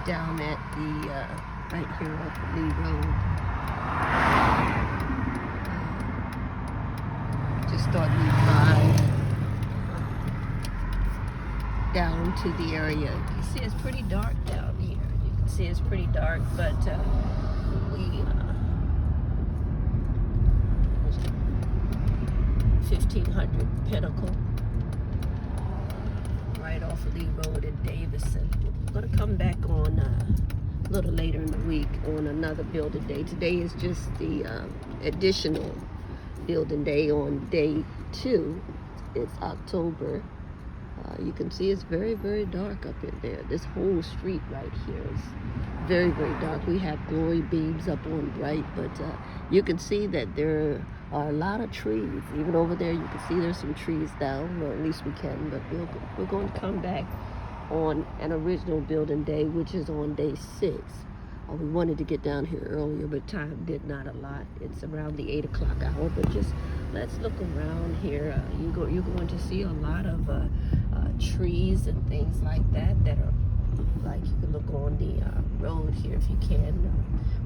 down at the right here off of Lee Road. Just thought we'd drive down to the area. You can see it's pretty dark down here. You can see it's pretty dark, but we 1500 Pinnacle, right off of Lee Road in Davison. We're gonna come back on a little later in the week on another building day. Today is just the additional building day on day 2. It's October. You can see it's very, very dark up in there. This whole street right here is very, very dark. We have glory beams up on bright, but you can see that there are a lot of trees. Even over there, you can see there's some trees down, or at least we can, but we're going to come back on an original building day, which is on day 6. We wanted to get down here earlier, but time did not allot. It's around the 8 o'clock hour, but just let's look around here. You're going to see a lot of trees and things like that are, like, you can look on the road here if you can.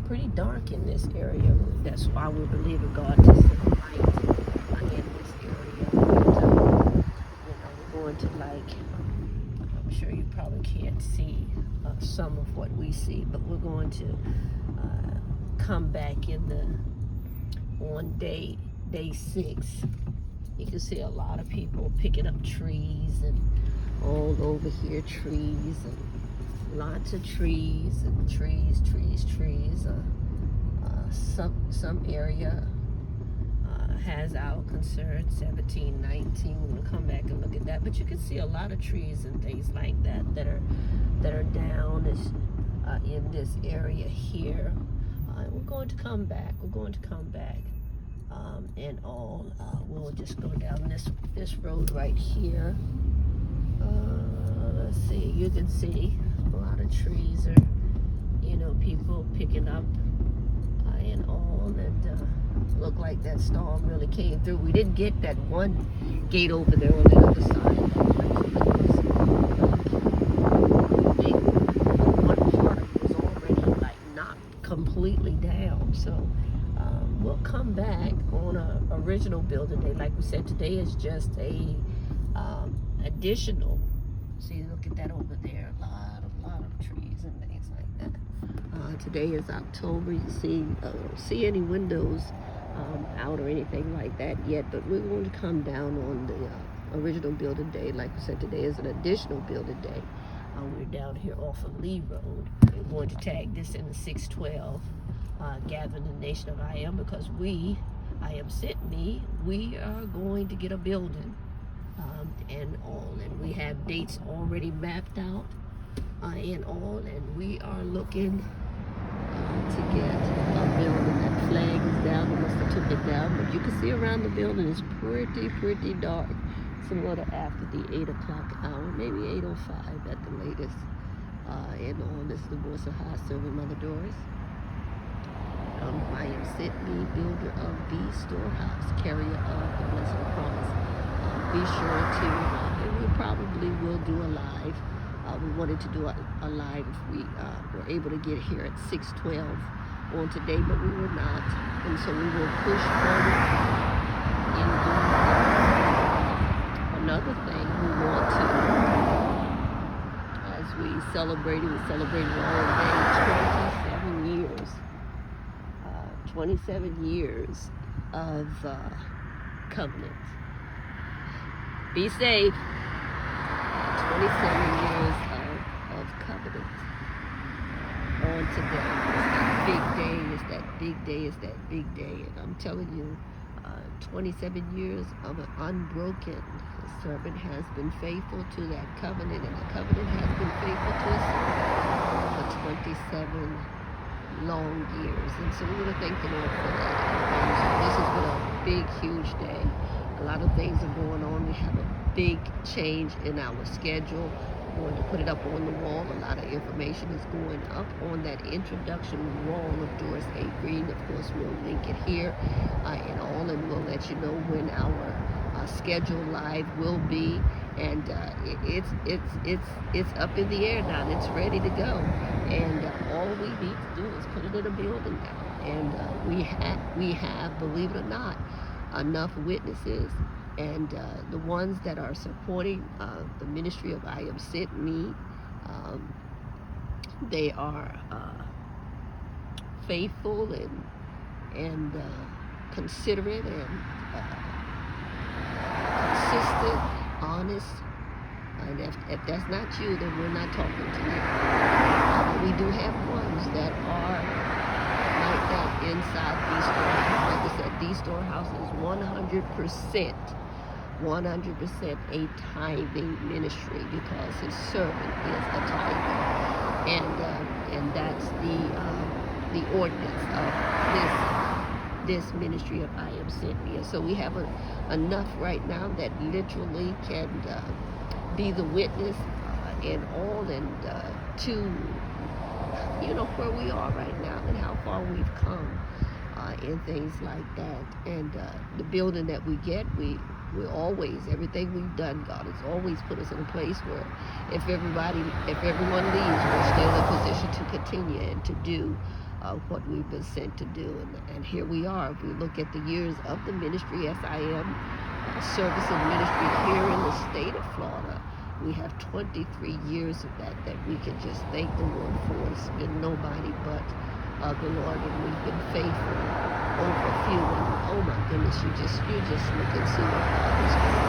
Pretty dark in this area. That's why we believe in God to send light in this area. But, we're going to, like, I'm sure you probably can't see some of what we see, but we're going to come back on day 6. You can see a lot of people picking up trees, and all over here trees, and lots of trees and trees. Some area has our concern 1719. We're gonna come back and look at that, but you can see a lot of trees and things like that are down in this area here. We're going to come back. And all we'll just go down this road right here. Let's see, you can see a lot of trees are, people picking up and all, and look like that storm really came through. We didn't get that one gate over there on the other side. One part was already like knocked completely down. So we'll come back on a original building day. Like we said, today is just a additional. See, look at that over there. A lot of trees and things like that. Today is October. You see, don't see any windows out or anything like that yet, but we're going to come down on the original building day. Like I said, today is an additional building day. We're down here off of Lee Road. We're going to tag this in the 612, gathering the nation of I Am, because I Am sent me. We are going to get a building and all, and we have dates already mapped out and all, and we are looking to get a building. That flag is down. They must have took it down, but you can see around the building is pretty dark. It's a little after the 8 o'clock hour, maybe 8:05 at the latest. And all, this is the voice of High Serving Mother Doris. I am Sydney, builder of the storehouse, carrier of the blessed promise. Be sure to, and we probably will do a live. We wanted to do a live if we were able to get here at 6:12 on today, but we were not. And so we will push forward in doing that. Another thing we want to, as we celebrated all day, 27 years of covenant. Be safe. 27 years of covenant on today. It's that big day. And I'm telling you, 27 years of an unbroken servant has been faithful to that covenant, and the covenant has been faithful to us for 27 long years. And so we want to thank the Lord for that. And so this has been a big, huge day. A lot of things are going on. We have a big change in our schedule. We're going to put it up on the wall. A lot of information is going up on that introduction wall of Doris A. Green. Of course, we'll link it here and all, and we'll let you know when our schedule live will be. And it's up in the air now. It's ready to go. And all we need to do is put it in a building now. And we have, believe it or not, enough witnesses. And the ones that are supporting the ministry of I Am Sent Me, they are faithful and considerate and consistent, honest. And if that's not you, then we're not talking to you. But we do have ones that are like that inside these storehouses. Like I said, these storehouses 100% a tithing ministry, because his servant is a tither, and that's the ordinance of this ministry of I Am Sent Me. And so we have enough right now that literally can be the witness in all, and to where we are right now and how far we've come and things like that. And the building that we get, we always, everything we've done, God has always put us in a place where if everyone leaves, we're still in a position to continue and to do what we've been sent to do. And here we are. If we look at the years of the ministry, SIM service and ministry here in the state of Florida, we have 23 years of that we can just thank the Lord for. It's been nobody but the Lord, and we've been faithful over a few. And oh my goodness, you just look and see what God is doing.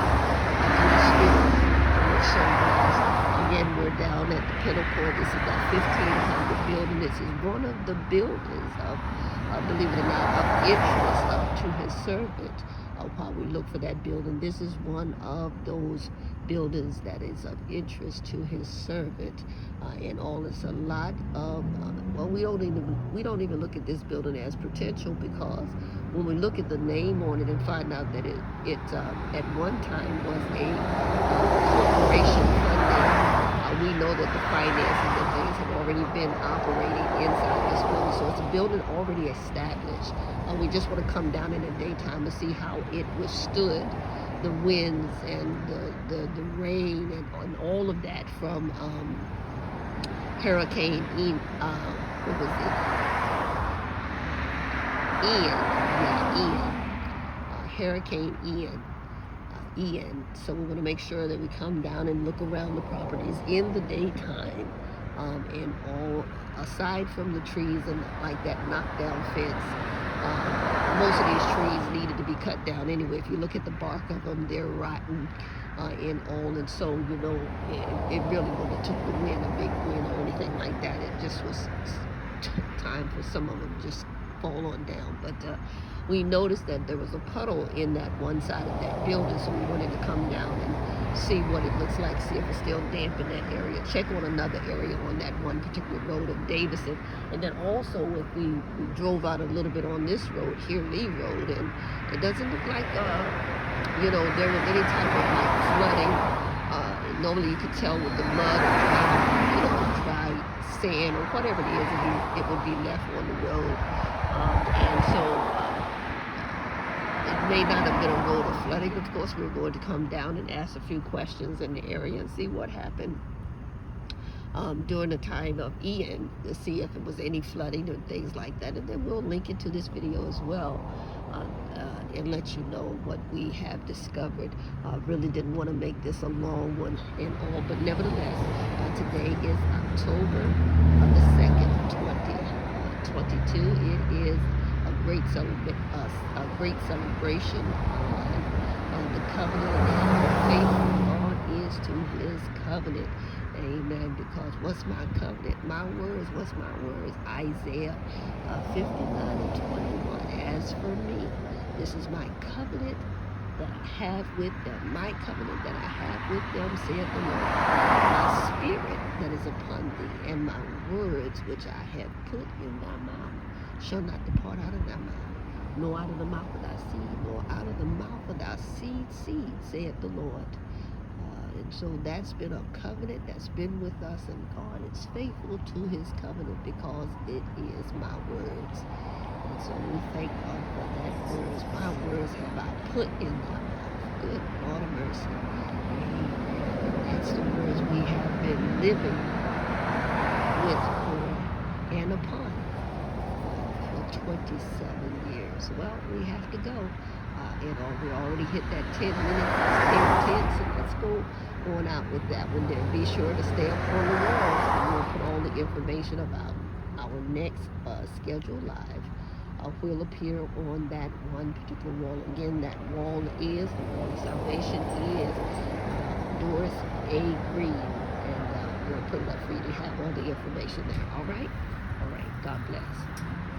We're so blessed. Again, we're down at the Pinnacle. This is that 1,500 building. This is one of the buildings of, believe it or not, of interest to his servant. While we look for that building, this is one of those buildings that is of interest to his servant. And all, it's a lot of well, we don't even look at this building as potential, because when we look at the name on it and find out that it at one time was a corporation funded, we know that the finances and things have already been operating inside this building. So it's a building already established. We just want to come down in the daytime to see how it withstood the winds and the rain and all of that from Hurricane Ian. What was it? Ian. Hurricane Ian. So we want to make sure that we come down and look around the properties in the daytime, and all aside from the trees and like that knockdown fence. Most of these trees needed to be cut down anyway. If you look at the bark of them, they're rotten and all. And so, it really wouldn't have took the wind, a big wind or anything like that. It just was time for some of them just fall on down. But we noticed that there was a puddle in that one side of that building, so we wanted to come down and see what it looks like, see if it's still damp in that area, check on another area on that one particular road of Davison. And then also, if we drove out a little bit on this road here, Lee Road, and it doesn't look like there was any type of like flooding. Normally you could tell with the mud or dry sand or whatever it is, it would be left on the road. And so it may not have been a road of flooding. Of course, we're going to come down and ask a few questions in the area and see what happened during the time of Ian, to see if it was any flooding or things like that. And then we'll link it to this video as well, and let you know what we have discovered. Really didn't want to make this a long one and all, but nevertheless, today is October the 2nd, 2022. It is a great celebration on the covenant and how faithful God is to his covenant. Amen. Because what's my covenant? My words. What's my words? Isaiah 59:21. As for me, this is my covenant that I have with them. My covenant that I have with them, saith the Lord. My spirit that is upon thee, and my words which I have put in thy mouth shall not depart out of thy mouth, nor out of the mouth of thy seed, nor out of the mouth of thy seed, saith the Lord. And so that's been a covenant that's been with us, and God is faithful to his covenant because it is my words. And so we thank God for that words. My words have I put in thy mouth. Good Lord of mercy. Amen. That's the words we have been living with for 27 years. Well, we have to go. We already hit that 10 minutes, 10, so let's go on out with that one there. Be sure to stay up on the wall, and we'll put all the information about our next scheduled live will appear on that one particular wall. Again, that wall is, the wall of salvation is Doris A. Green, and we'll put it up for you to have all the information there. All right? All right. God bless.